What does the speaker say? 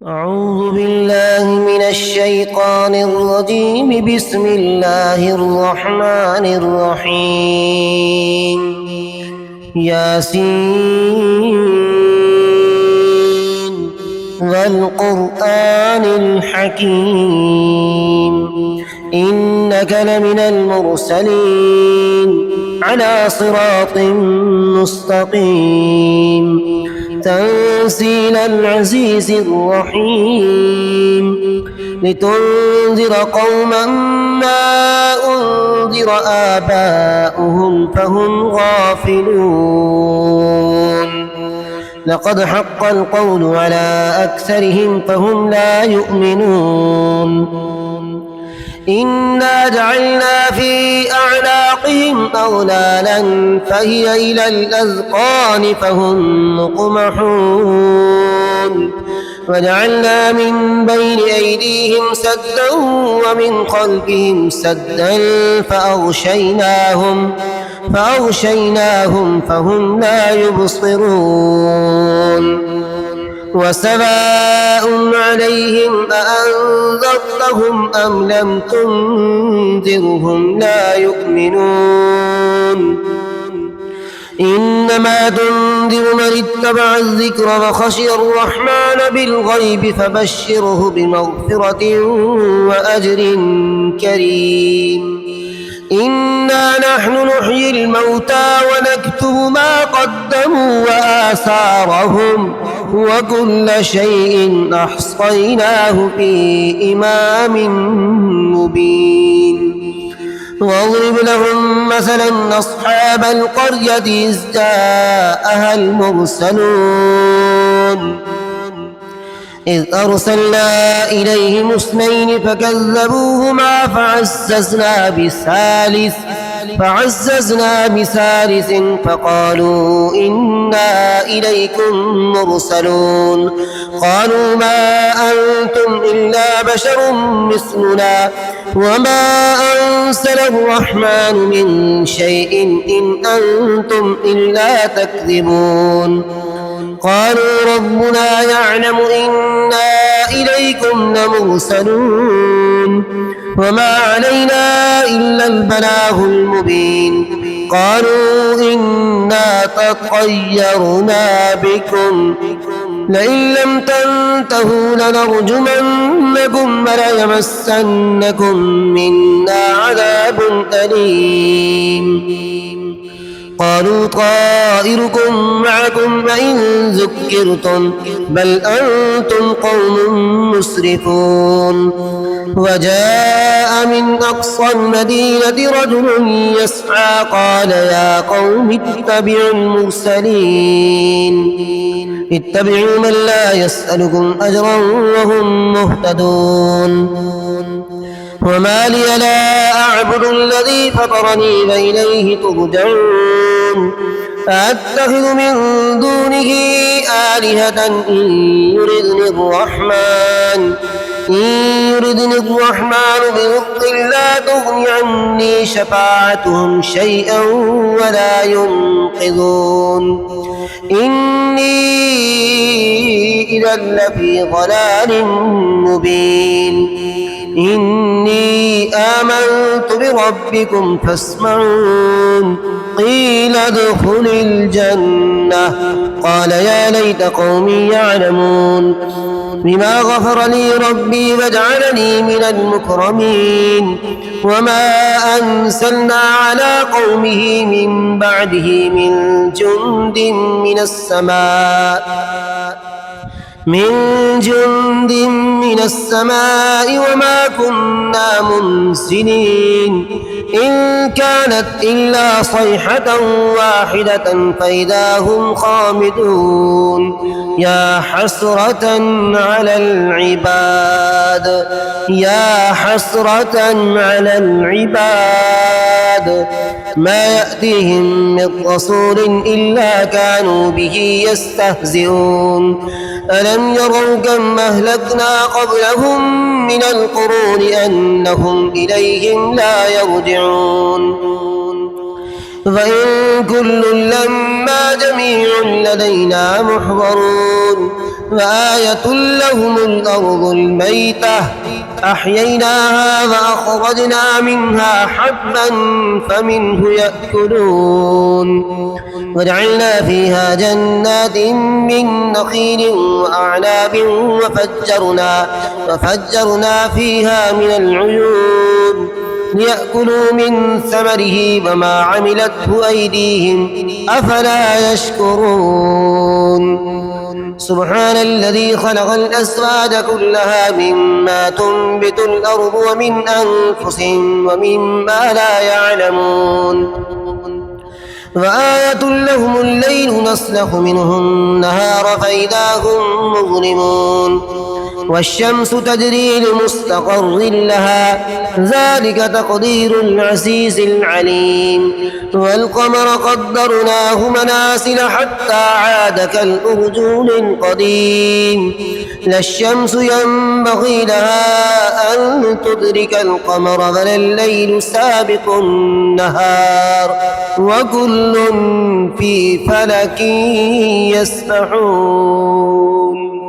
أعوذ بالله من الشيطان الرجيم. بسم الله الرحمن الرحيم. ياسين والقرآن الحكيم إنك لمن المرسلين على صراط مستقيم تنزيل العزيز الرحيم لتنذر قوما ما أنذر آباؤهم فهم غافلون. لقد حق القول على أكثرهم فهم لا يؤمنون. إنا جعلنا في أعناقهم أغلالا فهي إلى الأذقان فهم مقمحون. وجعلنا من بين أيديهم سدا ومن خلفهم سدا فأغشيناهم فهم لا يبصرون. وسواء عليهم أأنذرتهم أم لم تنذرهم لا يؤمنون. إنما تنذر من اتبع الذكر وخشي الرحمن بالغيب فبشره بمغفرة وأجر كريم. إنا نحن نحيي الموتى ونكتب ما قدموا وآثارهم وكل شيء أحصيناه في إمام مبين. واضرب لهم مثلا أصحاب القرية إذ جاءها المرسلون إذ أرسلنا إليهم اثنين فكذبوهما فعززنا بثالث فقالوا إنا إليكم مرسلون. قالوا ما أنتم إلا بشر مثلنا وما أنزل الرحمن من شيء إن أنتم إلا تكذبون. قالوا ربنا يعلم إنا إليكم لمرسلون وما علينا إلا البلاغ المبين. قالوا إنا تطيرنا بكم لئن لم تنتهوا لنرجمنكم وليمسنكم منا عذاب أليم. قالوا طائركم معكم وإن ذكرتم بل أنتم قوم مسرفون. وجاء من أقصى المدينة رجل يسعى قال يا قوم اتبعوا المرسلين اتبعوا من لا يسألكم أجرا وهم مهتدون. وما لي لا أعبد الذي فطرني وإليه ترجعون. أأتخذ من دونه آلهة إن يردني الرحمن بضر لا تغن عني شفاعتهم شيئا ولا ينقذون. إني إذا لفي ضلال مبين. إني آمنت بربكم فاسمعون. قيل ادخل الجنة قال يا ليت قومي يعلمون بما غفر لي ربي وجعلني من المكرمين. وما أنزلنا على قومه من بعده من جند من السماء وما كنا منزلين. إن كانت إلا صيحة واحدة فإذا هم خامدون. يا حسرة على العباد ما يأتيهم من رسول إلا كانوا به يستهزئون. ألم يروا كم أهلكنا قبلهم من القرون أنهم إليهم لا يرجعون. وإن كل لما جميع لدينا محضرون وآية لهم الأرض الميتة أحييناها فأخرجنا منها حبا فمنه يأكلون وجعلنا فيها جنات من نخيل وأعناب وفجرنا فيها من العيون ليأكلوا من ثمره وما عملته أيديهم أفلا يشكرون سبحان الذي خلق الأزواج كلها مما تنبت الأرض ومن أنفسهم ومما لا يعلمون وآية لهم الليل نسلخ منه النهار فإذا هم مظلمون والشمس تجري لمستقر لها ذلك تقدير العزيز العليم والقمر قدرناه منازل حتى عاد كالأرجون القديم لا الشمس ينبغي لها أن تدرك القمر ولا الليل سابق النهار وكل في فلك يسبحون.